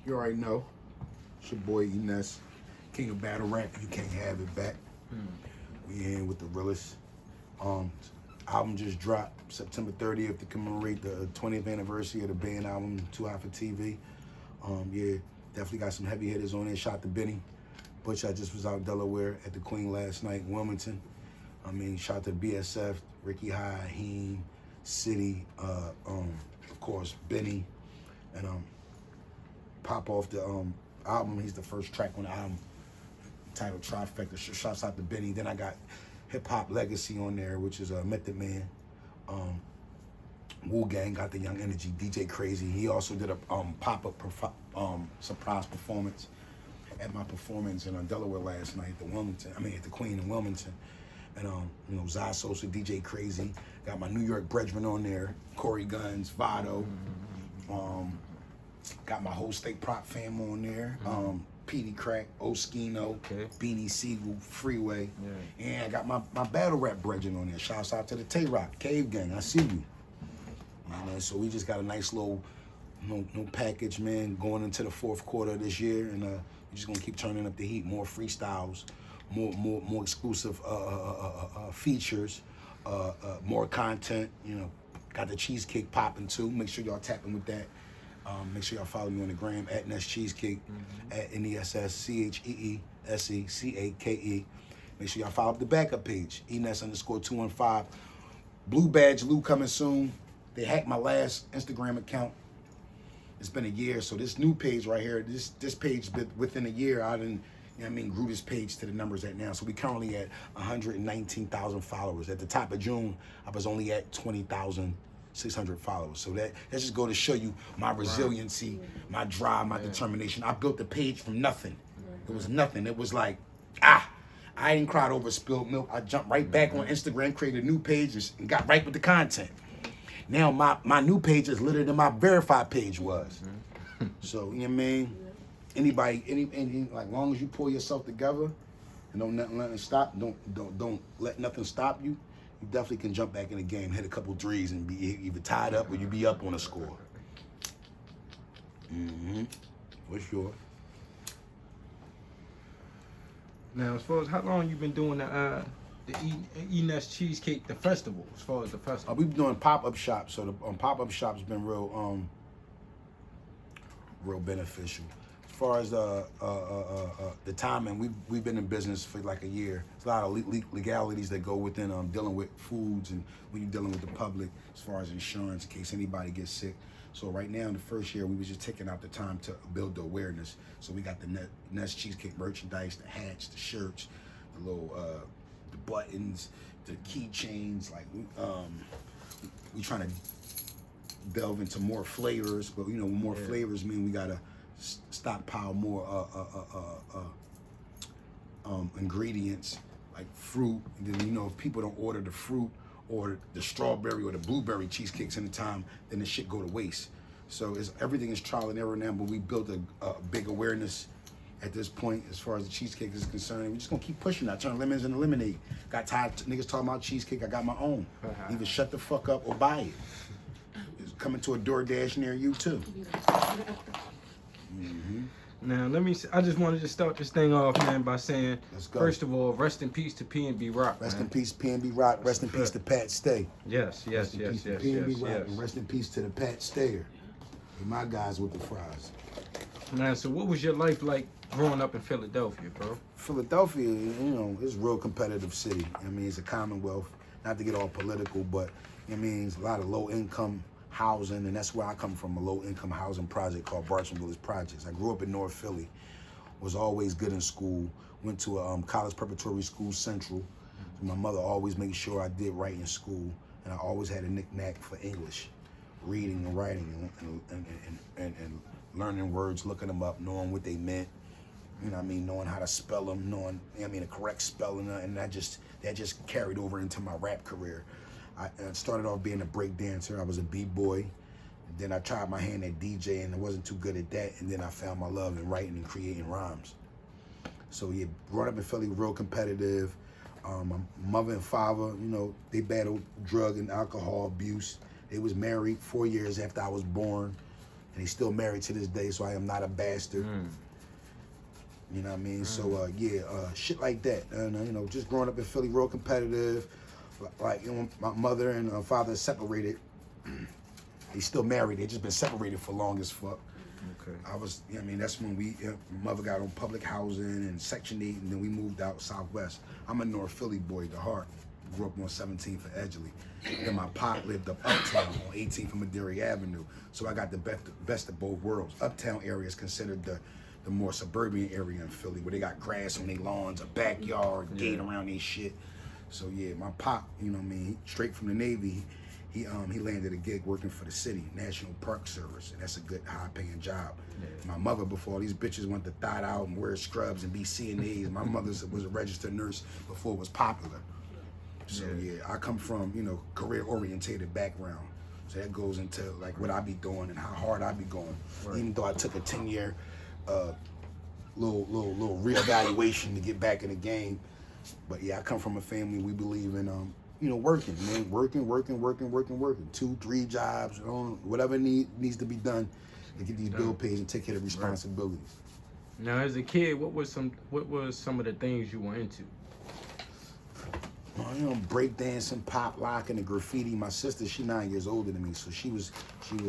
You already know. It's your boy Eness, king of battle rap. You can't have it back. We in with the realest. Album just dropped September 30th to commemorate the 20th anniversary of the band album, Too Hot for TV. Yeah, definitely got some heavy hitters on there. Shout to Benny. Butch, I just was out in Delaware at the Queen last night, Wilmington. Shout to the BSF, Ricky High, Heem, City, of course, Benny, and pop off the album. He's the first track on the album, titled Trifecta. Shouts out to Benny. Then I got Hip Hop Legacy on there, which is Method Man. Wu Gang got the Young Energy, DJ Crazy. He also did a pop-up surprise performance at my performance in Delaware last night at the Queen in Wilmington. And Zai Sosa, DJ Crazy. Got my New York Brethren on there, Corey Guns, Vado. Got my whole State Prop fam on there. PD Crack, Oskino, Beanie Siegel, Freeway. Yeah. And I got my battle rap brethren on there. Shouts out to the Tay-Rock, Cave Gang, I see you. So we just got a nice little package, man, going into the fourth quarter of this year. And we're just gonna keep turning up the heat. More freestyles, more exclusive features, more content. Got the Cheesecake popping too. Make sure y'all tapping with that. Make sure y'all follow me on the gram at Ness Cheesecake, at NESSCHEESECAKE. Make sure y'all follow up the backup page, Eness_215. Blue Badge Lou coming soon. They hacked my last Instagram account. It's been a year, so this new page right here, this page within a year, I didn't, grew this page to the numbers at now. So we currently at 119,000 followers. At the top of June, I was only at 20,600 followers. So that's just go to show you my resiliency, my drive, my determination. I built the page from nothing. It was nothing. It was like, I ain't cried over spilled milk. I jumped right back on Instagram, created a new page, and got right with the content. Now my new page is litter than my verified page was. So, you know what I mean? Anybody, like, long as you pull yourself together and don't let nothing stop, don't let nothing stop you, you definitely can jump back in the game, hit a couple threes, and be either tied up or you be up on a score. What's yours? Now, as far as how long you been doing the Eness Cheesecake, the festival, as far as the festival? We've been doing pop-up shops, so the pop-up shop's been real beneficial. As far as the timing, we've been in business for like a year. There's a lot of legalities that go within dealing with foods and when you're dealing with the public, as far as insurance in case anybody gets sick. So right now, in the first year, we was just taking out the time to build the awareness. So we got the Ness Cheesecake merchandise, the hats, the shirts, the little the buttons, the keychains. Like we trying to delve into more flavors, but more flavors mean we gotta stockpile more ingredients like fruit. And then if people don't order the fruit or the strawberry or the blueberry cheesecakes in the time, then the shit go to waste. So everything is trial and error now, but we built a big awareness at this point as far as the cheesecake is concerned. We're just gonna keep pushing that. Turn lemons into lemonade. Got tired of niggas talking about cheesecake. I got my own. Either shut the fuck up or buy it. It's coming to a DoorDash near you too. Now, I just wanted to start this thing off, man, by saying, first of all, rest in peace to PNB Rock. Rest in peace, PNB Rock. Rest in peace to Pat Stay. Yes. PNB Rock. And rest in peace to the Pat Stayer. My guys with the fries. Man, so what was your life like growing up in Philadelphia, bro? Philadelphia, is a real competitive city. It's a commonwealth. Not to get all political, but it's a lot of low-income housing, and that's where I come from, a low-income housing project called Barton Village Projects. I grew up in North Philly, was always good in school, went to a college preparatory school, Central. So my mother always made sure I did right in school, and I always had a knack for English, reading and writing, and learning words, looking them up, knowing what they meant, knowing how to spell them, knowing, the correct spelling, and that just carried over into my rap career. I started off being a break dancer. I was a b-boy. Then I tried my hand at DJ, and I wasn't too good at that. And then I found my love in writing and creating rhymes. So yeah, growing up in Philly, real competitive. My mother and father, they battled drug and alcohol abuse. They was married 4 years after I was born. and he's still married to this day. So I am not a bastard. You know what I mean? So shit like that. And you know, just growing up in Philly, real competitive. Like, you know, my mother and father separated. He's still married. They just been separated for long as fuck. Okay. I was, you know what I mean, that's when my mother got on public housing and Section 8, and then we moved out Southwest. I'm a North Philly boy, the heart. Grew up on 17th and Edgeley. Then my pop lived up uptown on 18th and Madeira Avenue. So I got the best of both worlds. Uptown area is considered the more suburban area in Philly, where they got grass on their lawns, a backyard, gate around their shit. So yeah, my pop, you know what I mean, straight from the Navy, he landed a gig working for the city, National Park Service, and that's a good high-paying job. My mother, before all these bitches went to thot out and wear scrubs and be CNAs, my mother was a registered nurse before it was popular. So yeah, I come from, you know, career-orientated background. So that goes into like what I be doing and how hard I be going. Right. Even though I took a 10-year little reevaluation to get back in the game. But yeah, I come from a family, we believe in you know, working, man. Working. 2, 3 jobs, whatever needs to be done to get these bill paid and take care of responsibilities. Now, as a kid, what was some of the things you were into? You know, breakdancing, pop locking, and graffiti. My sister, she 9 years older than me, so she was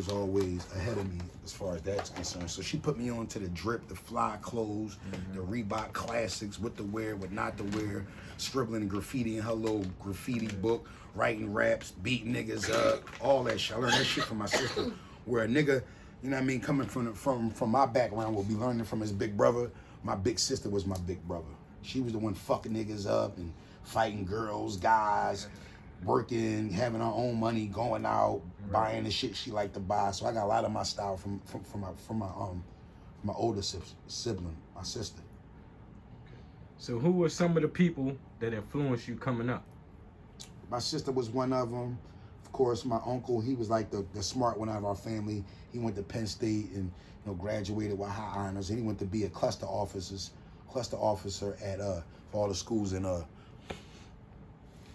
always ahead of me as far as that's concerned. So she put me on to the drip, the fly clothes, the Reebok classics, what to wear, what not to wear, scribbling and graffiti in her little graffiti book, writing raps, beating niggas up, all that shit. I learned that shit from my sister. Where a nigga, you know what I mean, coming from my background, will be learning from his big brother. My big sister was my big brother. She was the one fucking niggas up and fighting girls, guys, working, having her own money, going out, buying the shit she liked to buy. So I got a lot of my style from my older sibling, my sister. So who were some of the people that influenced you coming up? My sister was one of them. Of course, my uncle, he was like the smart one out of our family. He went to Penn State and, you know, graduated with high honors. And he went to be a cluster officer at for all the schools in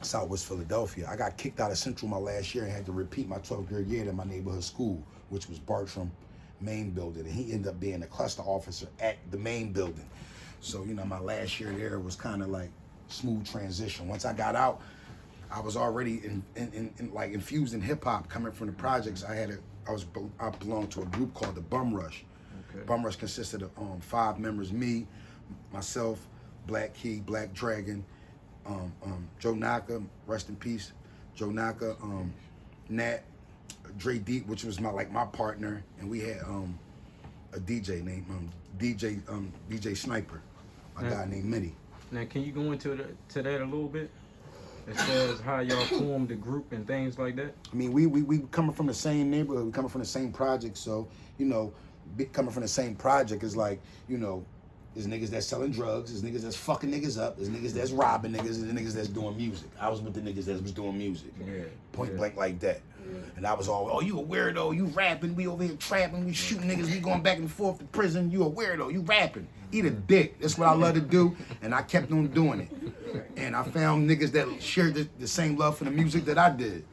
Southwest Philadelphia. I got kicked out of Central my last year and had to repeat my 12th grade year at my neighborhood school, which was Bartram main building. And he ended up being a cluster officer at the main building. So, you know, my last year there was kind of like smooth transition. Once I got out, I was already in like infused in hip hop coming from the projects. I belonged to a group called the Bum Rush. Okay. Bum Rush consisted of 5 members: me, myself, Black Key, Black Dragon, Joe Naka, rest in peace, Joe Naka, Nat, Dre Deep, which was my partner, and we had a DJ named DJ Sniper, a guy named Mitty. Now, can you go into that a little bit, as far as how y'all formed the group and things like that? I mean, we coming from the same neighborhood, we coming from the same project, so, you know, coming from the same project is like, you know, there's niggas that's selling drugs, there's niggas that's fucking niggas up, there's niggas that's robbing niggas, there's niggas that's doing music. I was with the niggas that was doing music. Point blank like that. And I was all, oh, you a weirdo, you rapping, we over here trapping, we shooting niggas, we going back and forth to prison, you a weirdo, you rapping. Eat a dick, that's what I love to do, and I kept on doing it. And I found niggas that shared the same love for the music that I did.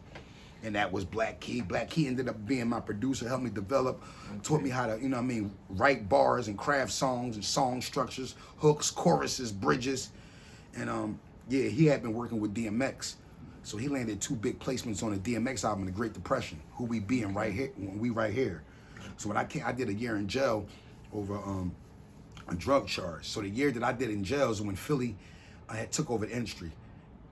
And that was Black Key. Black Key ended up being my producer, helped me develop, taught me how to, you know what I mean, write bars and craft songs and song structures, hooks, choruses, bridges. And yeah, he had been working with DMX. So he landed 2 big placements on the DMX album, The Great Depression, Who We Be and Right Here, when we right here. So when I did a year in jail over a drug charge. So the year that I did in jail is when Philly had took over the industry.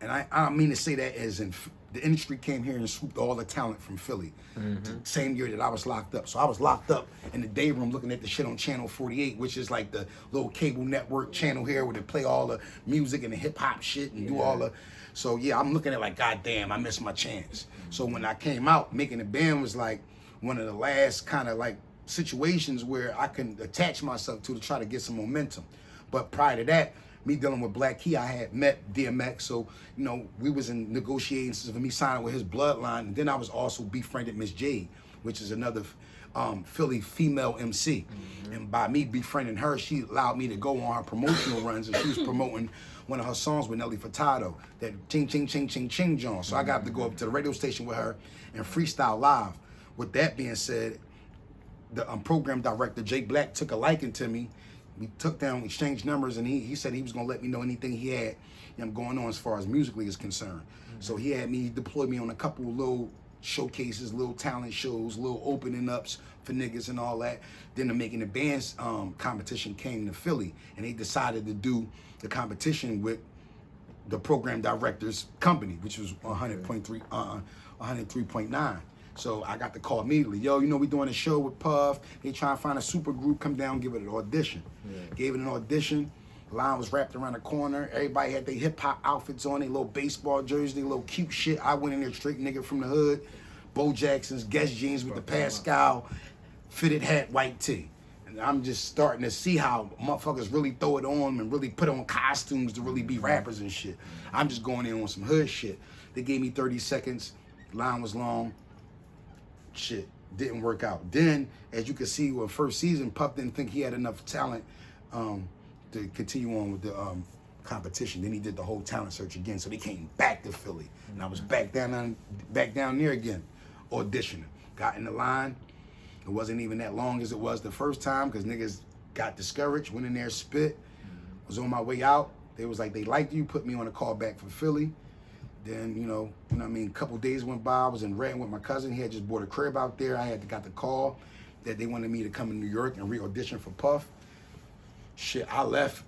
And I don't mean to say that as in the industry came here and swooped all the talent from Philly. The same year that I was locked up. So I was locked up in the day room looking at the shit on Channel 48, which is like the little cable network channel here where they play all the music and the hip hop shit and do all the. So yeah, I'm looking at like, God damn, I missed my chance. So when I came out, Makingdaband was like one of the last kind of like situations where I can attach myself to try to get some momentum. But prior to that, me dealing with Black Key, I had met DMX, so, you know, we was in negotiations for me signing with his bloodline, and then I was also befriended Miss Jade, which is another Philly female MC. And by me befriending her, she allowed me to go on her promotional runs, and she was promoting one of her songs with Nelly Furtado, that Ching Ching Ching Ching Ching John. So I got to go up to the radio station with her and freestyle live. With that being said, the program director, Jay Black, took a liking to me. We took down, exchanged numbers, and he said he was gonna let me know anything he had going on as far as musically is concerned. So he had me, deployed me on a couple of little showcases, little talent shows, little opening ups for niggas and all that. Then the Making the Bands competition came to Philly, and they decided to do the competition with the program director's company, which was 103.9. So I got the call immediately. Yo, we doing a show with Puff. They trying to find a super group, come down, give it an audition. Gave it an audition. Line was wrapped around the corner. Everybody had their hip hop outfits on, their little baseball jerseys, their little cute shit. I went in there straight nigga from the hood. Bo Jackson's, Guess jeans with the Pascal, fitted hat, white tee. And I'm just starting to see how motherfuckers really throw it on and really put on costumes to really be rappers and shit. I'm just going in on some hood shit. They gave me 30 seconds. Line was long. Shit, didn't work out. Then, as you can see, with first season, Puff didn't think he had enough talent to continue on with the competition. Then he did the whole talent search again. So they came back to Philly, and I was back down there again, auditioning. Got in the line. It wasn't even that long as it was the first time because niggas got discouraged. Went in there, spit. Was on my way out. They was like, they liked you. Put me on a call back for Philly. Then, what I mean, a couple days went by. I was in Renton with my cousin. He had just bought a crib out there. I got the call that they wanted me to come to New York and re-audition for Puff. Shit, I left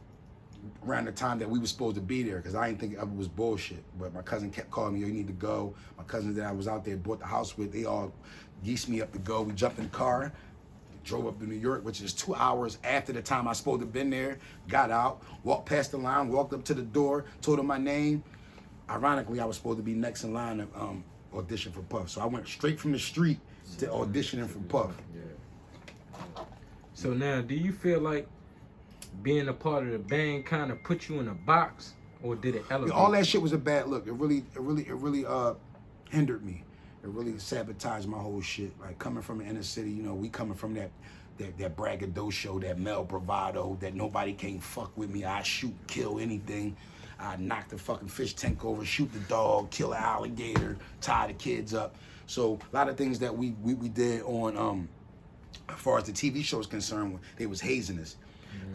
around the time that we were supposed to be there because I didn't think it was bullshit. But my cousin kept calling me, yo, you need to go. My cousins that I was out there bought the house with, they all geesed me up to go. We jumped in the car, drove up to New York, which is 2 hours after the time I was supposed to have been there. Got out, walked past the line, walked up to the door, told them my name. Ironically, I was supposed to be next in line to audition for Puff. So I went straight from the street to auditioning for Puff. So now, do you feel like being a part of the band kind of put you in a box, or did it elevate? All that shit was a bad look. It really hindered me. It really sabotaged my whole shit. Like coming from the inner city, we coming from that braggadocio, that male bravado, that nobody can fuck with me. I shoot, kill anything. I knock the fucking fish tank over, shoot the dog, kill an alligator, tie the kids up. So a lot of things that we did on as far as the TV show is concerned, they was hazing us.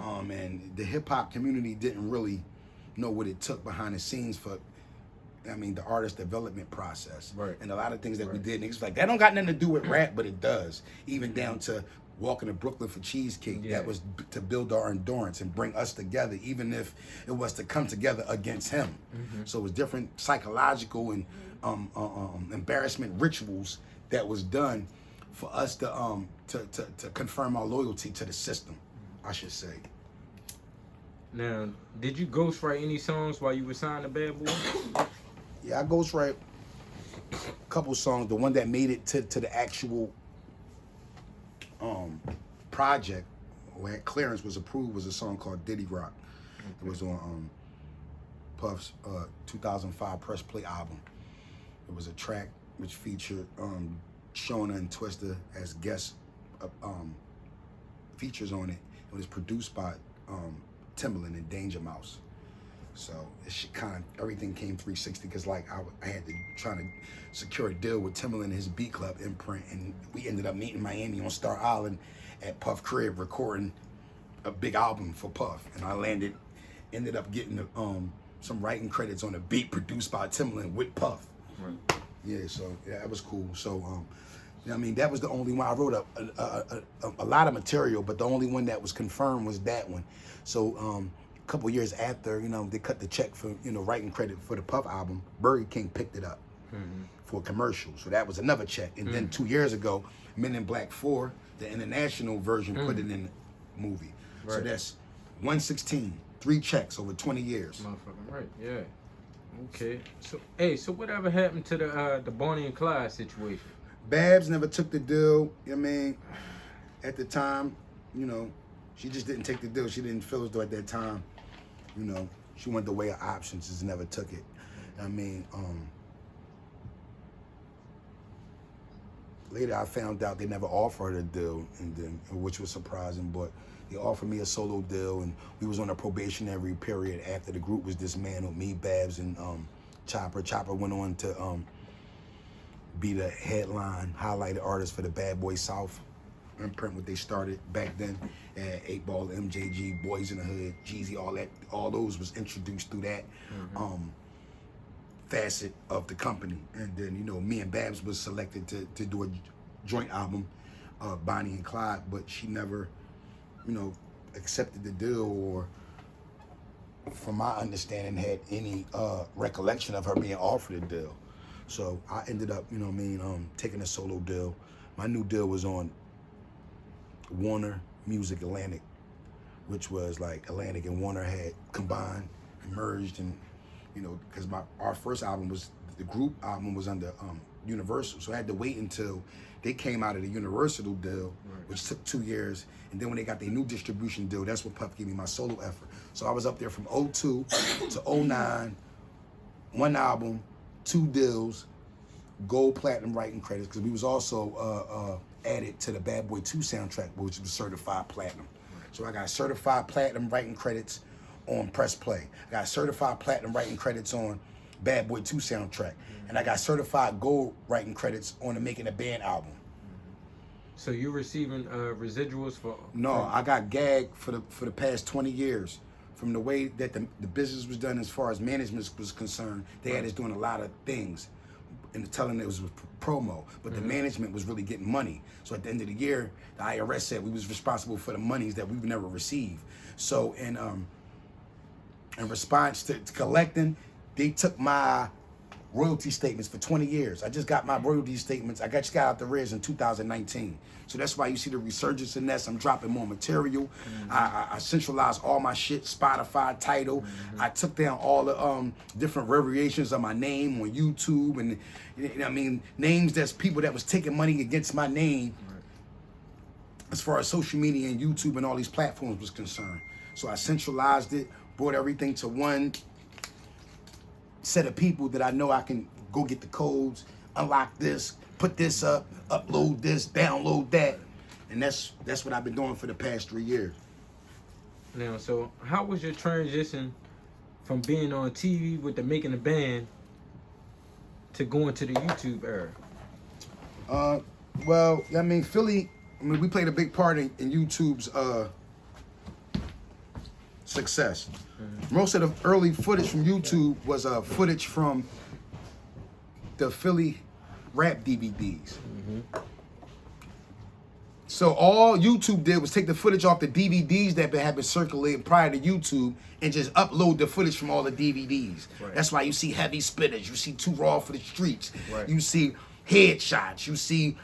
And the hip hop community didn't really know what it took behind the scenes for, the artist development process. Right. And a lot of things that we did, niggas like, that don't got nothing to do with rap, but it does. Even down to walking to Brooklyn for Cheesecake, that was to build our endurance and bring us together, even if it was to come together against him. So it was different psychological and embarrassment rituals that was done for us to confirm our loyalty to the system, I should say. Now, did you ghostwrite any songs while you were signed to Bad Boy? Yeah, I ghostwrite a couple songs. The one that made it to the actual project where clearance was approved was a song called Diddy Rock. It was on Puff's 2005 Press Play album. It was a track which featured Shona and Twista as guest features on it. It was produced by Timbaland and Danger Mouse. So everything came 360 because I had to try to secure a deal with Timbaland and his Beat Club imprint, and we ended up meeting in Miami on Star Island at Puff crib recording a big album for Puff, and I ended up getting some writing credits on a beat produced by Timbaland with Puff. Right. Yeah, so that was cool. So that was the only one I wrote a lot of material, but the only one that was confirmed was that one. So a couple years after, they cut the check for writing credit for the Puff album, Burger King picked it up for a commercial. So that was another check. And then 2 years ago, Men in Black 4, the international version, put it in the movie. Right. So that's 116, 3 checks over 20 years. Motherfucking right, yeah. Okay. So whatever happened to the Bonnie and Clyde situation? Babs never took the deal. At the time, she just didn't take the deal. She didn't feel as though at that time, she went the way of options, just never took it. Later I found out they never offered a deal, and then which was surprising, but they offered me a solo deal, and we was on a probationary period after the group was dismantled. Me, Babs, and Chopper. Chopper went on to be the headline highlighted artist for the Bad Boy South imprint what they started back then. 8 Ball, MJG, Boys in the Hood, Jeezy, all those was introduced through that facet of the company. And then, you know, me and Babs was selected to do a joint album, Bonnie and Clyde, but she never, you know, accepted the deal, or from my understanding had any recollection of her being offered a deal. So I ended up, you know what I mean, taking a solo deal. My new deal was on Warner Music Atlantic, which was like Atlantic and Warner had combined and merged, and you know, because our first album was, the group album was under Universal, so I had to wait until they came out of the Universal deal, which took 2 years, and then when they got their new distribution deal, that's when Puff gave me my solo effort. So I was up there from 02 to 09, 1 album, 2 deals, gold platinum writing credits, because we was also added to the Bad Boy 2 soundtrack, which was certified platinum. So I got certified platinum writing credits on Press Play. I got certified platinum writing credits on Bad Boy 2 soundtrack. And I got certified gold writing credits on the Makingdaband album. So you're receiving residuals for? No, I got gagged for the past 20 years. From the way that the business was done as far as management was concerned, they had us doing a lot of things and telling it was promo, but the management was really getting money. So at the end of the year, the IRS said we was responsible for the monies that we've never received. So in response to collecting, they took my royalty statements for 20 years. I just got my royalty statements. I just got out the res in 2019. So that's why you see the resurgence in Ness. I'm dropping more material. I centralized all my shit, Spotify, Tidal. I took down all the different variations of my name on YouTube, and you know what I mean, names that's people that was taking money against my name as far as social media and YouTube and all these platforms was concerned. So I centralized it, brought everything to one set of people that I know I can go get the codes, unlock this, put this up, upload this, download that. And that's what I've been doing for the past 3 years. Now, so how was your transition from being on TV with the Makingdaband to going to the YouTube era? Well, I mean, Philly, we played a big part in YouTube's success. Most of the early footage from YouTube was footage from the Philly rap DVDs. So all YouTube did was take the footage off the DVDs that had been circulating prior to YouTube and just upload the footage from all the DVDs. That's why you see Heavy Spitters, you see Too Raw for the Streets, you see Headshots, you see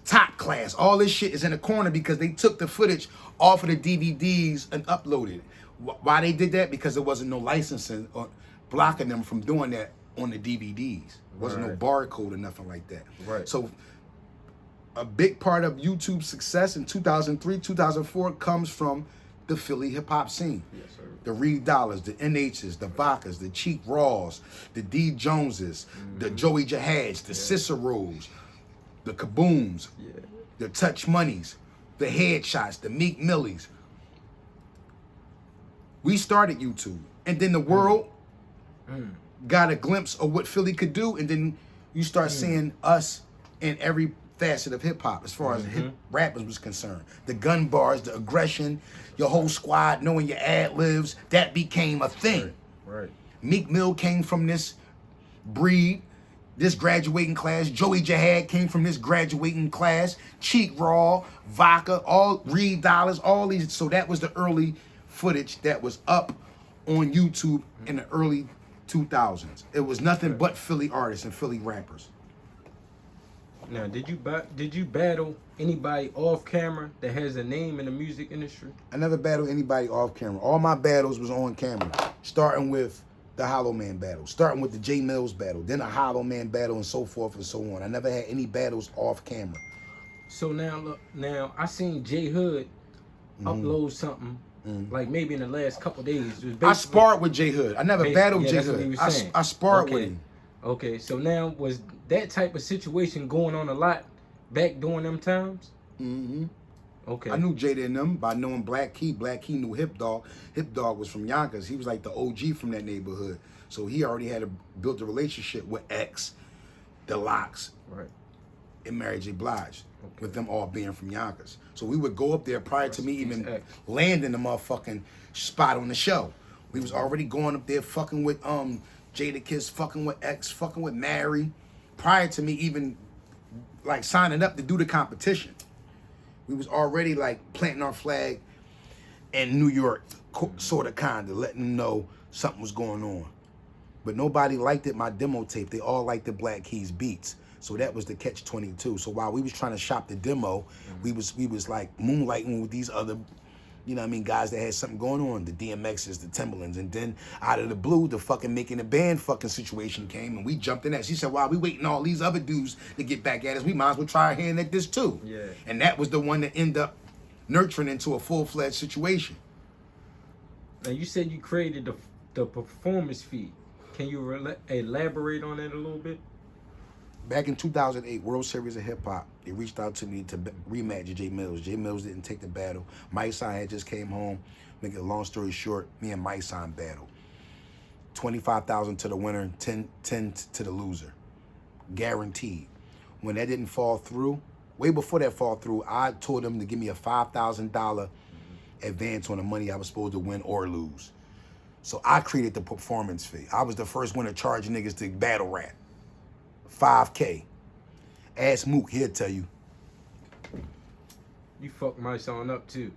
Top Class. All this shit is in the corner because they took the footage off of the DVDs and uploaded it. Why they did that? Because there wasn't no licensing or blocking them from doing that on the DVDs. There wasn't no barcode or nothing like that. So a big part of YouTube's success in 2003, 2004 comes from the Philly hip hop scene. The Reed Dollars, the NHs, the Vakas, the Cheek Raws, the D Joneses, the Joey Jahads, the Ciceros, the Kabooms, the Touch Monies, the Headshots, the Meek Millies. We started YouTube, and then the world got a glimpse of what Philly could do, and then you start seeing us in every facet of hip hop as far as hip rappers was concerned. The gun bars, the aggression, your whole squad knowing your ad libs, that became a thing. Meek Mill came from this breed, this graduating class. Joey Jahad came from this graduating class. Cheek Raw, Vodka, all Reed Dollars, all these. So that was the early footage that was up on YouTube in the early 2000s. It was nothing but Philly artists and Philly rappers. Now, did you battle anybody off camera that has a name in the music industry? I never battled anybody off camera. All my battles was on camera, starting with the Hollow Man battle, starting with the J Mills battle, then a Hollow Man battle, and so forth and so on. I never had any battles off camera. So now, look, I seen J Hood upload something. Like maybe in the last couple days. I sparred with J Hood. I never battled J Hood. I sparred with him. Okay, so now was that type of situation going on a lot back during them times? Okay. I knew Jada and them by knowing Black Key. Black Key knew Hip Dog. Hip Dog was from Yonkers. He was like the OG from that neighborhood. So he already had built a relationship with X, the Locks. and Mary J. Blige, with them all being from Yonkers. So we would go up there prior to me even landing the motherfucking spot on the show. We was already going up there fucking with Jadakiss, fucking with X, fucking with Mary, prior to me even like signing up to do the competition. We was already like planting our flag in New York, sort of, kind of, letting them know something was going on. But nobody liked it, my demo tape. They all liked the Black Keys beats. So that was the catch-22. So while we was trying to shop the demo, we was like moonlighting with these other, you know what I mean, guys that had something going on, the DMXs, the Timberlands. And then out of the blue, the fucking Making the Band fucking situation came, and we jumped in that. She said, "Wow, we waiting all these other dudes to get back at us. We might as well try our hand at this too." Yeah. And that was the one that ended up nurturing into a full-fledged situation. Now you said you created the performance fee. Can you elaborate on that a little bit? Back in 2008, World Series of Hip Hop, they reached out to me to rematch J Mills. J Mills didn't take the battle. Mike Son had just came home. Make a long story short, me and Mike Son battled. 25,000 to the winner, 10 to the loser. Guaranteed. When that didn't fall through, way before that fall through, I told them to give me a $5,000 advance on the money I was supposed to win or lose. So I created the performance fee. I was the first one to charge niggas to battle rap. $5K. Ask Mook, he'll tell you. You fucked my son up too.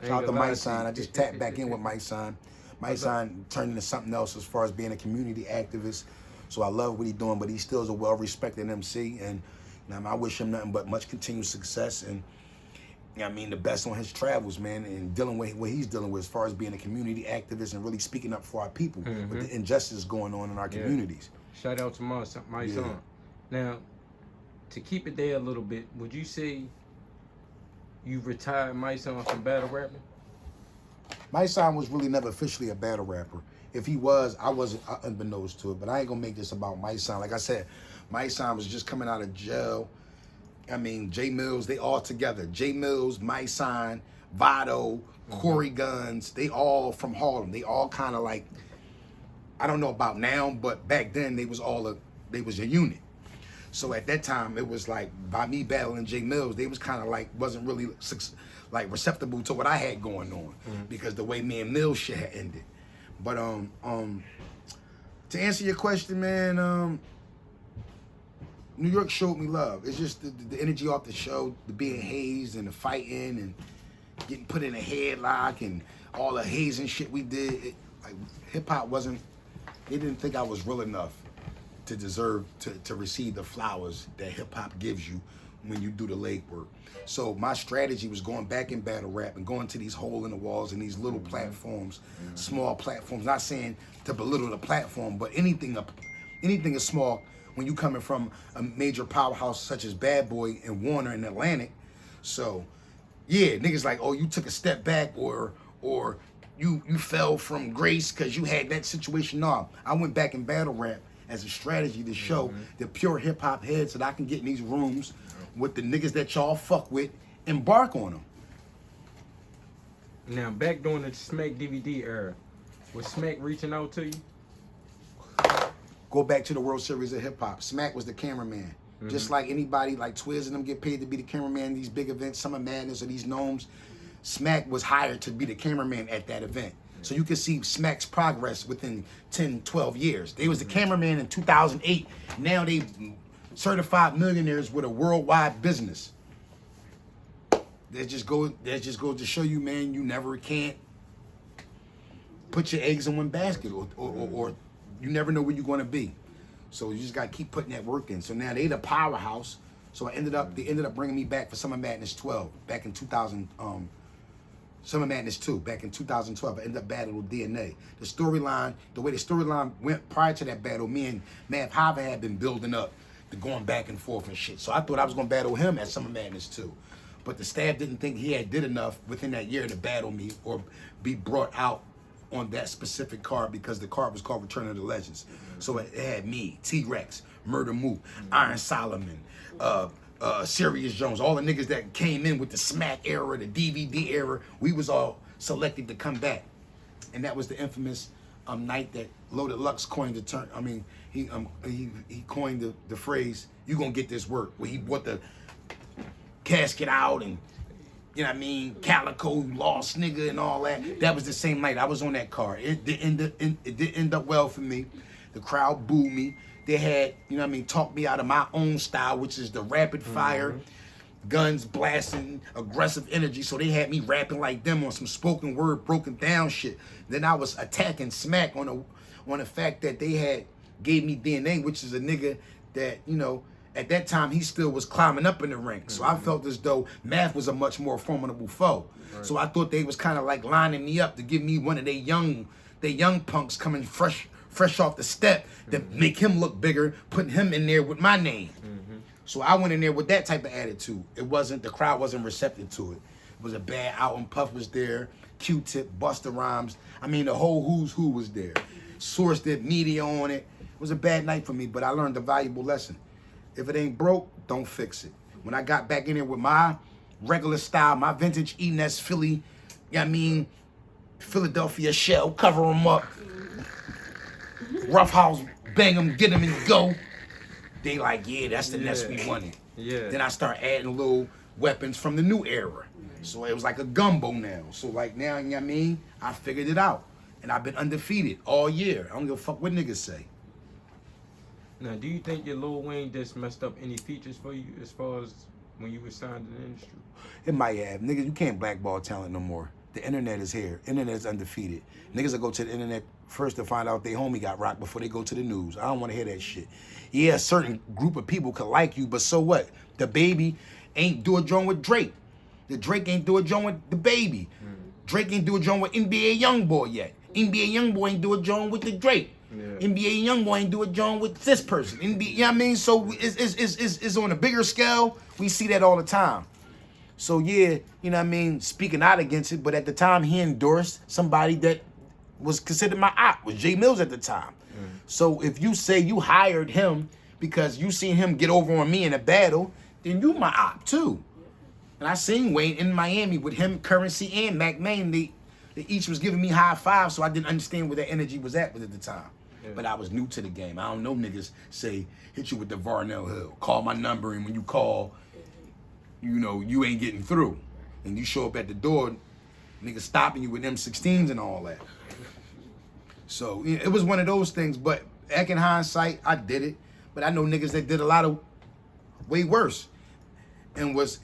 Shout out to Mike Son. I just tapped back in with Mike Son. Mike Son turned into something else as far as being a community activist. So I love what he's doing, but he still is a well-respected MC, and you know, I wish him nothing but much continued success and, you know, I mean, the best on his travels, man, and dealing with what he's dealing with as far as being a community activist and really speaking up for our people with the injustice going on in our communities. Shout out to my son. Now, to keep it there a little bit, would you say you retired my son from battle rapping? My son was really never officially a battle rapper. If he was, I wasn't unbeknownst to it, but I ain't gonna make this about my son. Like I said, my son was just coming out of jail. I mean, J Mills, they all together. J Mills, my son, Vado, Corey Guns, they all from Harlem. They all kind of like, I don't know about now, but back then they was a unit. So at that time, it was like, by me battling J Mills, they was kind of like, wasn't really like receptible to what I had going on because the way me and Mills shit had ended. But to answer your question, man, New York showed me love. It's just the energy off the show, the being hazed and the fighting and getting put in a headlock and all the hazing shit we did. Like hip hop wasn't, they didn't think I was real enough to deserve to receive the flowers that hip hop gives you when you do the legwork. So my strategy was going back in battle rap and going to these hole in the walls and these little platforms, small platforms. Not saying to belittle the platform, but anything is small when you coming from a major powerhouse such as Bad Boy and Warner and Atlantic. So yeah, niggas like, oh, you took a step back or you fell from grace because you had that situation. No, I went back in battle rap as a strategy to show the pure hip hop heads that I can get in these rooms with the niggas that y'all fuck with, embark on them. Now, back during the Smack DVD era, was Smack reaching out to you? Go back to the World Series of Hip Hop. Smack was the cameraman. Just like anybody, like Twiz and them get paid to be the cameraman in these big events, Summer Madness or these Gnomes, Smack was hired to be the cameraman at that event. So you can see Smack's progress within 10, 12 years. They was the cameraman in 2008. Now they certified millionaires with a worldwide business. That just goes to show you, man, you never can't put your eggs in one basket or you never know where you're gonna be. So you just gotta keep putting that work in. So now they the powerhouse. So they ended up bringing me back for Summer Madness 12 back in 2000. Summer Madness 2 back in 2012. I ended up battling with DNA. The way the storyline went prior to that battle, me and Mav Hava had been building up to going back and forth and shit. So I thought I was gonna battle him at Summer Madness 2. But the staff didn't think he had did enough within that year to battle me or be brought out on that specific card because the card was called Return of the Legends. So it had me, T-Rex, Murder Mook, Iron Solomon, Sirius Jones, all the niggas that came in with the Smack era, the DVD era, we was all selected to come back. And that was the infamous night that Loaded Lux coined the term. I mean, he coined the phrase, "You gonna get this work," where he brought the casket out and, you know what I mean, Calico, lost nigga and all that. That was the same night. I was on that car. It didn't end up well for me. The crowd booed me. They had, you know what I mean, talked me out of my own style, which is the rapid fire, guns blasting, aggressive energy. So they had me rapping like them on some spoken word, broken down shit. Then I was attacking Smack on the fact that they had gave me DNA, which is a nigga that, you know, at that time, he still was climbing up in the ranks. So I felt as though Math was a much more formidable foe. Right. So I thought they was kind of like lining me up to give me one of they young punks coming fresh off the step that make him look bigger, putting him in there with my name. So I went in there with that type of attitude. The crowd wasn't receptive to it. It was a bad album. Puff was there, Q-Tip, Busta Rhymes. I mean, the whole who's who was there. Source did media on it. It was a bad night for me, but I learned a valuable lesson. If it ain't broke, don't fix it. When I got back in there with my regular style, my vintage Eness Philly, you know what I mean, Philadelphia shell, cover them up, rough house, bang them, get them and go. They like, yeah, that's the Ness we wanted. Yeah. Then I start adding little weapons from the new era. So it was like a gumbo now. So like now, you know what I mean, I figured it out. And I've been undefeated all year. I don't give a fuck what niggas say. Now, do you think your Lil Wayne just messed up any features for you as far as when you were signed in the industry? It might have. Niggas, you can't blackball talent no more. The internet is here. Internet is undefeated. Niggas will go to the internet first to find out their homie got rocked before they go to the news. I don't want to hear that shit. Yeah, a certain group of people could like you, but so what? The Baby ain't do a joint with Drake. The Drake ain't do a joint with the Baby. Drake ain't do a joint with NBA Youngboy yet. NBA Youngboy ain't do a joint with the Drake. Yeah. NBA Youngboy ain't do a joint with this person. NBA, you know what I mean? So it's on a bigger scale. We see that all the time. So yeah, you know what I mean? Speaking out against it, but at the time he endorsed somebody that was considered my op, was Jay Mills at the time. So if you say you hired him because you seen him get over on me in a battle, then you my op too. And I seen Wayne in Miami with him, Currency, and Mac Main. They each was giving me high fives, so I didn't understand where that energy was at the time. Yeah. But I was new to the game. I don't know niggas say, hit you with the Varnell Hill. Call my number, and when you call, you know, you ain't getting through. And you show up at the door, niggas stopping you with M16s and all that. So you know, it was one of those things, but back in hindsight, I did it. But I know niggas that did a lot of way worse. And was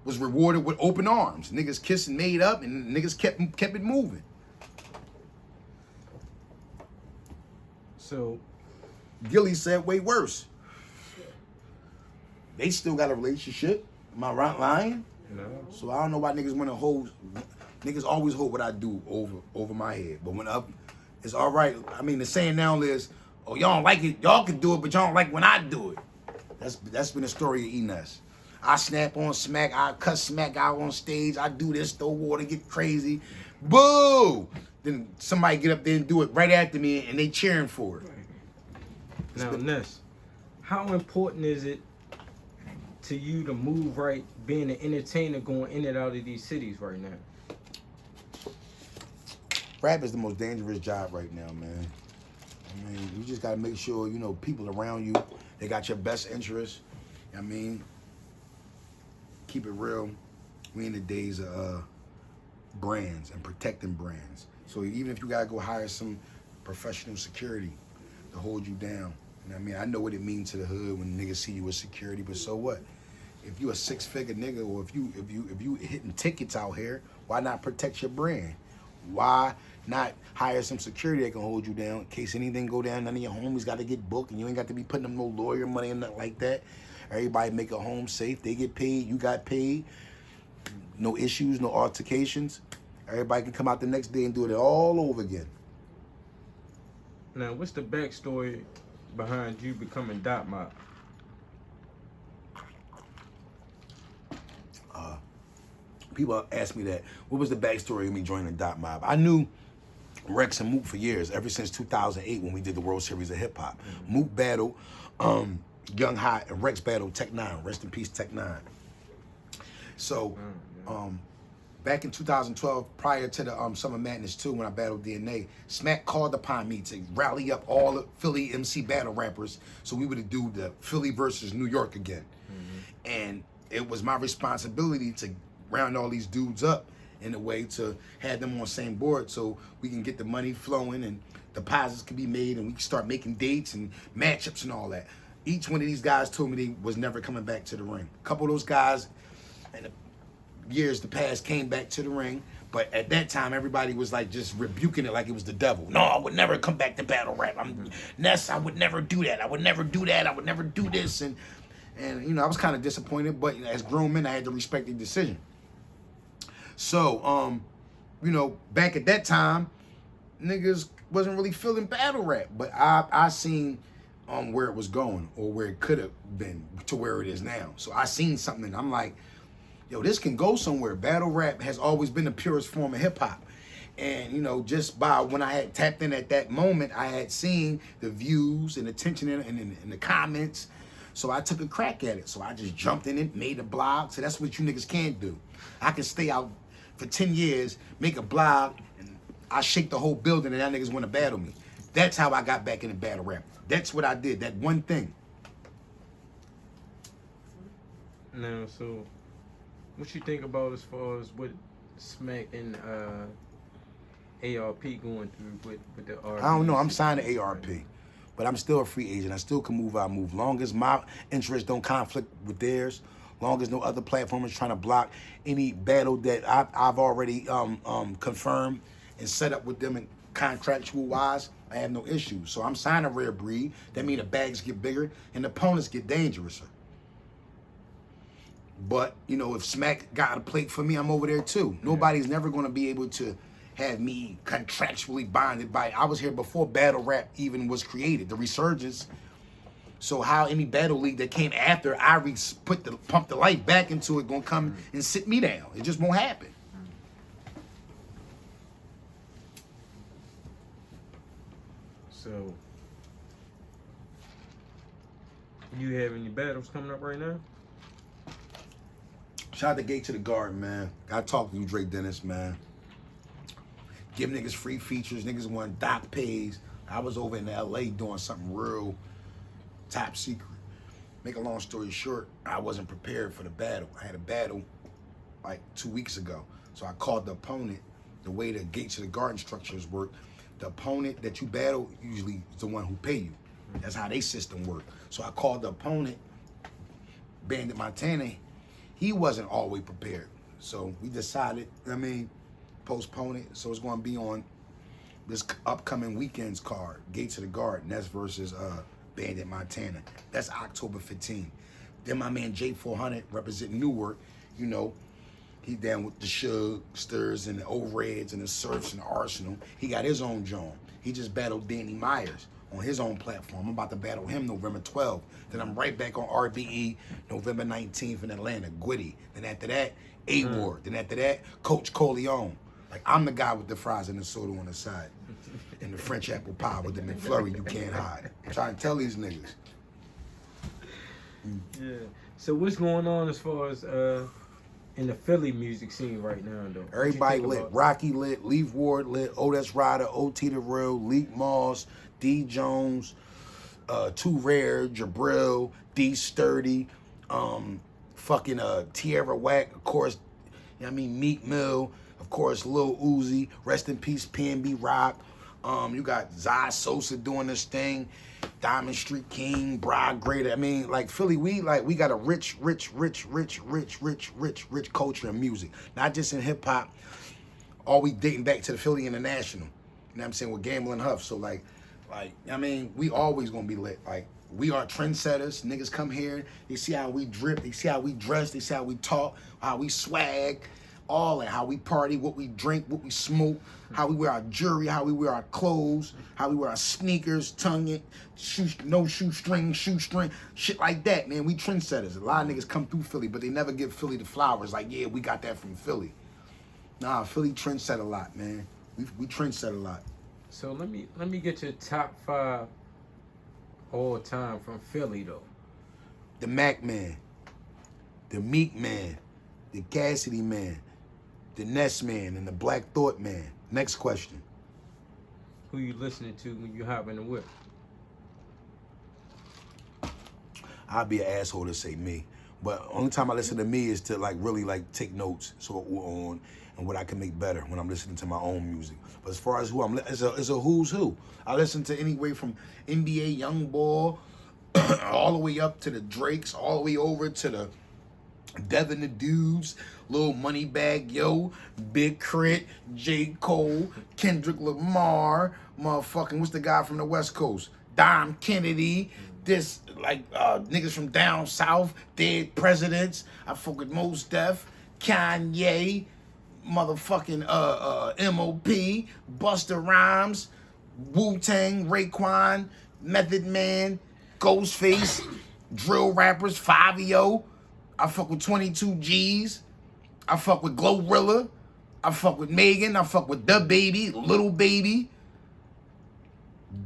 rewarded with open arms. Niggas kissed and made up, and niggas kept it moving. So, Gilly said way worse. They still got a relationship. Am I lying? No. So I don't know why niggas want to hold. Niggas always hold what I do over my head. But when up, it's all right. I mean, the saying now is, oh, y'all don't like it. Y'all can do it, but y'all don't like when I do it. That's been the story of Eness. I snap on Smack. I cut Smack out on stage. I do this, throw water, get crazy. Boo! Then somebody get up there and do it right after me, and they cheering for it. Now, Ness, how important is it to you to move right, being an entertainer going in and out of these cities right now? Rap is the most dangerous job right now, man. I mean, you just gotta make sure, you know, people around you, they got your best interests. I mean, keep it real. We in the days of brands and protecting brands. So even if you gotta go hire some professional security to hold you down, you know what I mean? I know what it means to the hood when niggas see you as security, but so what? If you a six-figure nigga, or if you hitting tickets out here, why not protect your brand? Why not hire some security that can hold you down in case anything go down? None of your homies got to get booked, and you ain't got to be putting them no lawyer money and nothing like that. Everybody make a home safe. They get paid. You got paid. No issues, no altercations. Everybody can come out the next day and do it all over again. Now, what's the backstory behind you becoming Dot Mob? People ask me that. What was the backstory of me joining the Dot Mob? I knew Rex and Mook for years, ever since 2008 when we did the World Series of Hip Hop. Mook battled Young Hot, and Rex battled Tech 9. Rest in peace, Tech 9. So back in 2012, prior to the Summer Madness 2, when I battled DNA, Smack called upon me to rally up all the Philly MC battle rappers so we would do the Philly versus New York again. And it was my responsibility to round all these dudes up in a way to have them on the same board so we can get the money flowing and deposits can be made and we can start making dates and matchups and all that. Each one of these guys told me they was never coming back to the ring. A couple of those guys in the years to pass came back to the ring, but at that time everybody was like just rebuking it like it was the devil. No, I would never come back to battle rap. I'm Ness, I would never do that. I would never do that. I would never do this. And you know, I was kind of disappointed, but as grown men I had to respect the decision. So you know, back at that time niggas wasn't really feeling battle rap, but I seen where it was going or where it could have been to where it is now. So I seen something and I'm like, yo, this can go somewhere. Battle rap has always been the purest form of hip hop. And, you know, just by when I had tapped in at that moment, I had seen the views and attention in the comments. So I took a crack at it. So I just jumped in it, made a blog. So that's what you niggas can't do. I can stay out for 10 years, make a blog, and I shake the whole building and that niggas want to battle me. That's how I got back into battle rap. That's what I did, that one thing. Now, so what you think about as far as what Smack and ARP going through with the R? I don't know. I'm signed to ARP, but I'm still a free agent. I still can move out, move. Long as my interests don't conflict with theirs, long as no other platform is trying to block any battle that I've already confirmed and set up with them and contractual wise, I have no issues. So I'm signed a rare breed. That means the bags get bigger and the opponents get dangerouser. But, you know, if Smack got a plate for me, I'm over there too. Nobody's never going to be able to have me contractually bonded by it. I was here before battle rap even was created, the resurgence. So how any battle league that came after I pump the life back into it gonna come and sit me down? It just won't happen. So you have any battles coming up right now? Shout out the Gate to the Garden, man. I talked to you, Drake Dennis, man. Give niggas free features. Niggas want doc pays. I was over in LA doing something real top secret. Make a long story short, I wasn't prepared for the battle. I had a battle like 2 weeks ago. So I called the opponent. The way the Gate to the Garden structures work, the opponent that you battle usually is the one who pay you. That's how they system work. So I called the opponent, Bandit Montana. He wasn't always prepared. So we decided, postpone it. So it's going to be on this upcoming weekend's card, Gates of the Guard, Ness versus Bandit Montana. That's October 15th. Then my man J400 representing Newark, you know, he down with the Shugsters and the Old Reds and the Surfs and the Arsenal. He got his own joint. He just battled Danny Myers on his own platform. I'm about to battle him November 12th. Then I'm right back on RBE November 19th in Atlanta, Gwitty. Then after that, A-Ward. Then after that, Coach Corleone. Like, I'm the guy with the fries and the soda on the side. And the French apple pie with the McFlurry you can't hide. I'm trying to tell these niggas. Yeah. So what's going on as far as in the Philly music scene right now, though? Everybody lit. Rocky lit, Leaf Ward lit, Otis Ryder, OT The Real, Leak Moss, D Jones, Too Rare, Jabril, D Sturdy, fucking Tierra Whack, of course, you know what I mean, Meek Mill, of course, Lil Uzi, rest in peace, PNB Rock. You got Zai Sosa doing this thing, Diamond Street King, Bride Grader. I mean, like Philly, we got a rich culture in music. Not just in hip hop. All we dating back to the Philly International. You know what I'm saying? With Gamble and Huff. So like, I mean, we always gonna be lit. Like, we are trendsetters. Niggas come here, they see how we drip, they see how we dress, they see how we talk, how we swag, all that, how we party, what we drink, what we smoke, how we wear our jewelry, how we wear our clothes, how we wear our sneakers, no shoestring, shit like that, man. We trendsetters. A lot of niggas come through Philly, but they never give Philly the flowers. Like, yeah, we got that from Philly. Nah, Philly trendset a lot, man. We trendset a lot. So let me get your top 5 all time from Philly though. The Mac Man, the Meek Man, the Cassidy Man, the Ness man and the Black Thought man. Next question. Who you listening to when you hop in the whip? I'd be an asshole to say me. But only time I listen to me is to like really like take notes so on and what I can make better when I'm listening to my own music. But as far as who I'm, it's a who's who. I listen to anyway from NBA Youngboy all the way up to the Drakes, all the way over to the Devin the Dudes, Lil Moneybag Yo, Big Crit, J. Cole, Kendrick Lamar, motherfucking, what's the guy from the West Coast? Dom Kennedy, this, like, niggas from down south, Dead Presidents, I fuck with Mos Def, Kanye, motherfucking M.O.P., Busta Rhymes, Wu-Tang, Raekwon, Method Man, Ghostface, drill rappers, Fabio. I fuck with 22 G's. I fuck with Glorilla. I fuck with Megan. I fuck with Da Baby, Little Baby,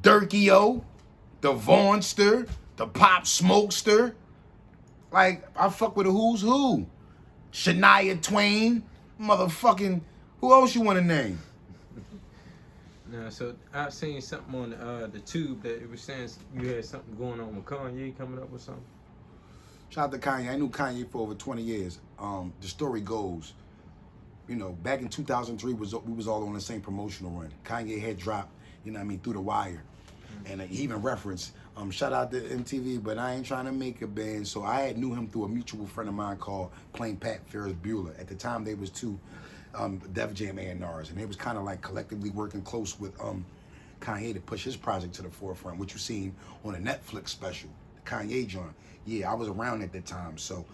Durkio, the Vaughnster, the Pop Smokester. Like, I fuck with a who's who. Shania Twain, motherfucking, who else you want to name? Now, so I seen something on the tube that it was saying you had something going on with Kanye coming up with something. Shout out to Kanye. I knew Kanye for over 20 years. The story goes, you know, back in 2003, we was all on the same promotional run. Kanye had dropped, you know what I mean, Through the Wire. And he even referenced, shout out to MTV, but I ain't trying to make a band. So I had knew him through a mutual friend of mine called Plain Pat Ferris Bueller. At the time, they was two Def Jam A&Rs, and they was kind of like collectively working close with Kanye to push his project to the forefront, which you seen on a Netflix special, the Kanye joint. Yeah, I was around at the time, so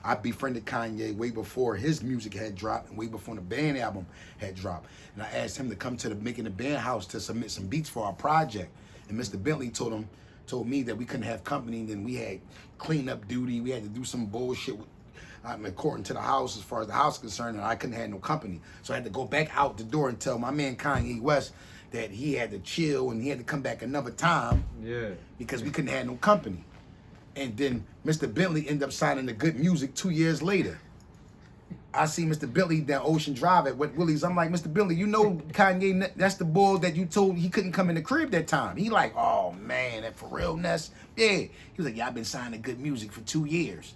I befriended Kanye way before his music had dropped and way before the band album had dropped. And I asked him to come to the Makingdaband house to submit some beats for our project. And Mr. Bentley told me that we couldn't have company, and then we had cleanup duty. We had to do some bullshit with, according to the house, as far as the house is concerned, and I couldn't have no company. So I had to go back out the door and tell my man Kanye West that he had to chill and he had to come back another time. Yeah. Because we couldn't have no company. And then Mr. Bentley ended up signing the Good Music 2 years later. I see Mr. Bentley down Ocean Drive at Wet Willie's. I'm like, Mr. Bentley, you know Kanye, that's the boy that you told he couldn't come in the crib that time. He like, oh man, that for real, Ness? Yeah. He was like, yeah, I've been signing Good Music for 2 years.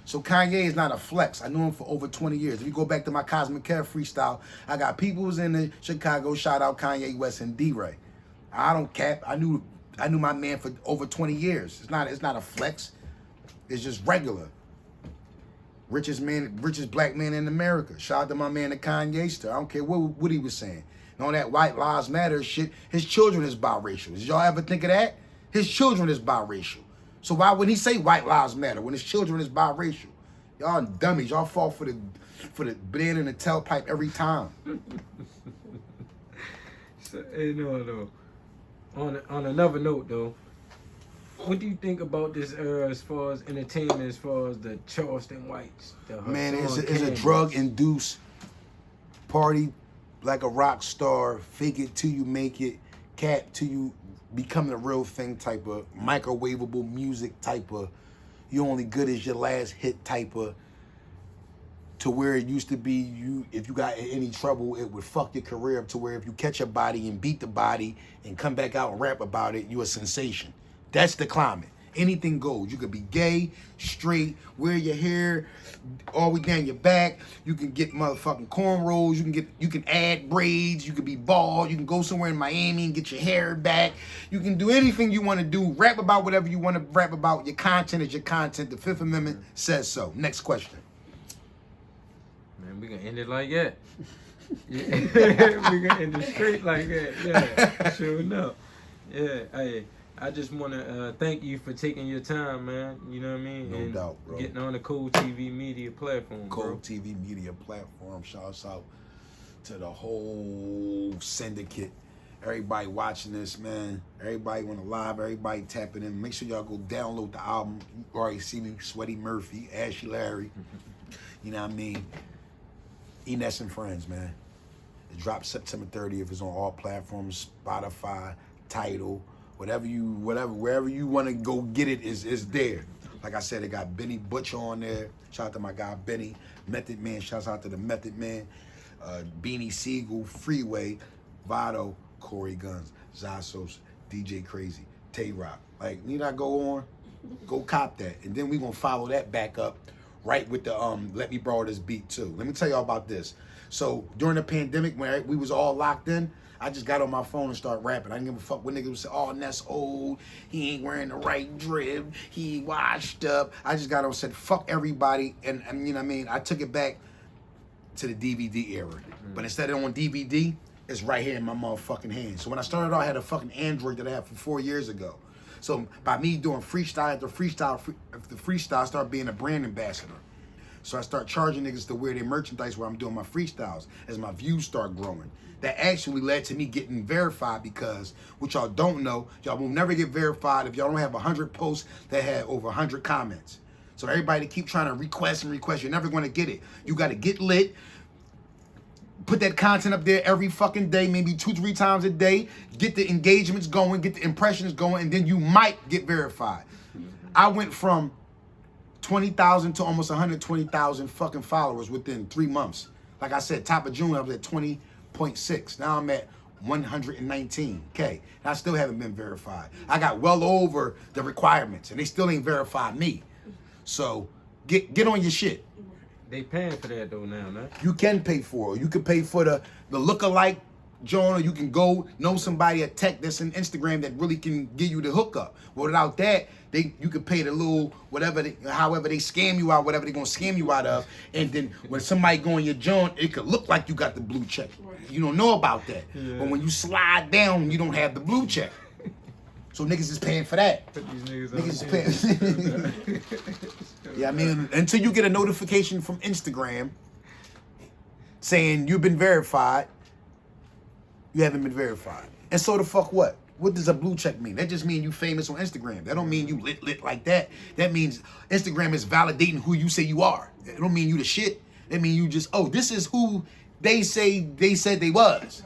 So Kanye is not a flex. I knew him for over 20 years. If you go back to my Cosmic Care freestyle, I got people who's in the Chicago, shout out Kanye West and D-Ray. I don't cap. I knew my man for over 20 years. It's not a flex. It's just regular. Richest black man in America. Shout out to my man, the Kanye star. I don't care what he was saying. And all that white lives matter shit. His children is biracial. Did y'all ever think of that? His children is biracial. So why would he say white lives matter when his children is biracial? Y'all dummies. Y'all fall for the banana in the tailpipe every time. So, hey, no. On another note, though, what do you think about this era as far as entertainment, as far as the Charleston Whites? Man, it's a drug-induced party like a rock star, fake it till you make it, cat till you become the real thing type of microwavable music type of, you only good as your last hit type of, to where it used to be if you got in any trouble, it would fuck your career up to where if you catch a body and beat the body and come back out and rap about it, you a sensation. That's the climate. Anything goes. You could be gay, straight, wear your hair all the way down your back. You can get motherfucking cornrows. You can add braids. You can be bald. You can go somewhere in Miami and get your hair back. You can do anything you want to do. Rap about whatever you want to rap about. Your content is your content. The Fifth Amendment says so. Next question. Man, we gonna end it like that. Yeah. We gonna end it straight like that. Yeah, sure enough. Yeah, I just want to thank you for taking your time, man. You know what I mean? No doubt, bro. Getting on the Cold TV media platform, Cold TV media platform. Shouts out to the whole syndicate. Everybody watching this, man. Everybody on the live. Everybody tapping in. Make sure y'all go download the album. You already see me, Sweaty Murphy, Ashy Larry. You know what I mean? Eness and Friends, man. It drops September 30th. It's on all platforms, Spotify, Tidal. Wherever you want to go get it is there. Like I said, it got Benny Butcher on there. Shout out to my guy Benny. Method Man, shouts out to the Method Man. Beanie Siegel, Freeway, Vado, Corey Guns, Zasos, DJ Crazy, Tay Rock. Like, need I go on? Go cop that. And then we gonna follow that back up right with the Let Me Borrow This Beat too. Let me tell y'all about this. So during the pandemic when we was all locked in, I just got on my phone and started rapping. I didn't give a fuck what niggas would say, oh, Ness old, he ain't wearing the right drip, he washed up. I just got on and said, fuck everybody. And you know what I mean? I took it back to the DVD era. But instead of on DVD, it's right here in my motherfucking hand. So when I started out, I had a fucking Android that I had from 4 years ago. So by me doing freestyle after freestyle, I started being a brand ambassador. So I start charging niggas to wear their merchandise where I'm doing my freestyles as my views start growing. That actually led to me getting verified because what y'all don't know, y'all will never get verified if y'all don't have 100 posts that have over 100 comments. So everybody keep trying to request, you're never going to get it. You got to get lit, put that content up there every fucking day, maybe 2-3 times a day, get the engagements going, get the impressions going, and then you might get verified. I went from 20,000 to almost 120,000 fucking followers within 3 months. Like I said, top of June, I was at 20.6. Now I'm at 119K. And I still haven't been verified. I got well over the requirements, and they still ain't verified me. So get on your shit. They paying for that though now, man. You can pay for it. You can pay for the lookalike joint, or you can go know somebody at tech that's in Instagram that really can give you the hookup. Well, without that, you can pay the little whatever, however they scam you out, whatever they gonna scam you out of, and then when somebody go in your joint, it could look like you got the blue check. You don't know about that, but when you slide down, you don't have the blue check. So niggas is paying for that. Put these Niggas is paying. Yeah, I mean, until you get a notification from Instagram saying you've been verified, you haven't been verified. And so the fuck what? What does a blue check mean? That just means you famous on Instagram. That don't mean you lit like that. That means Instagram is validating who you say you are. It don't mean you the shit. That mean you just, oh, this is who they said they was.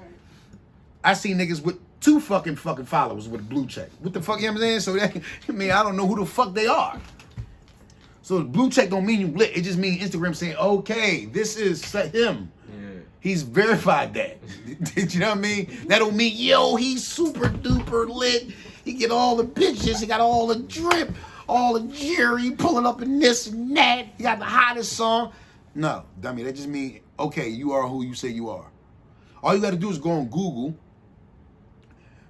I see niggas with 2 fucking followers with a blue check. What the fuck, you know what I'm saying? So that, I mean, I don't know who the fuck they are. So the blue check don't mean you lit. It just means Instagram saying, okay, this is him. Yeah. He's verified that. Did you know what I mean? That don't mean, yo, he's super duper lit. He get all the bitches. He got all the drip, all the Jerry pulling up in this and that. He got the hottest song. No, dummy. That just means, okay, you are who you say you are. All you got to do is go on Google,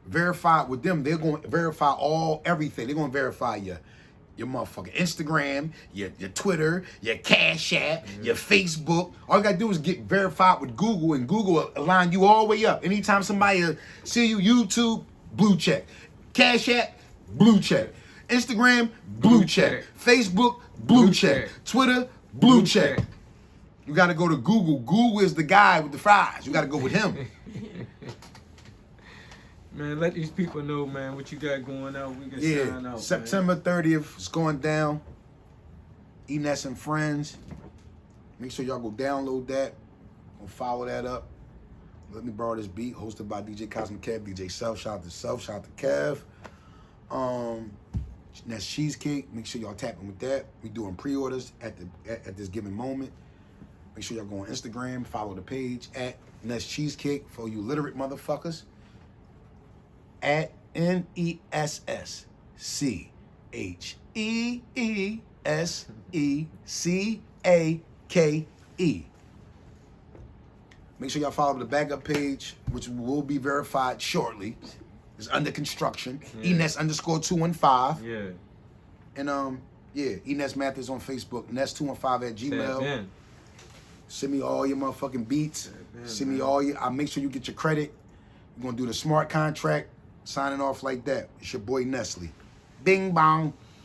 verify with them. They're going to verify everything. They're going to verify your motherfucking Instagram, your Twitter, your Cash App, your Facebook. All you gotta do is get verified with Google, and Google will align you all the way up. Anytime somebody see you, YouTube, blue check. Cash App, blue check. Instagram, blue check. Facebook, blue check. Twitter, blue check. You gotta go to Google. Google is the guy with the fries. You gotta go with him. Man, let these people know, man, what you got going out. We can sign out. September 30th is going down. Eness and Friends. Make sure y'all go download that. Go follow that up. Let Me Borrow This Beat, hosted by DJ Cosmic Kev, DJ Self. Shout out to Self, shout out to Kev. That's Cheesecake. Make sure y'all tapping with that. We doing pre-orders at this given moment. Make sure y'all go on Instagram, follow the page at Ness Cheesecake for you literate motherfuckers. At NESSCHEESECAKE. Make sure y'all follow the backup page, which will be verified shortly. It's under construction. Eness _215. Yeah. And Eness Mathis on Facebook. Ness215@gmail. Send me all your motherfucking beats. Send me all your. I'll make sure you get your credit. We're gonna do the smart contract. Signing off like that. It's your boy Nestle. Bing bong.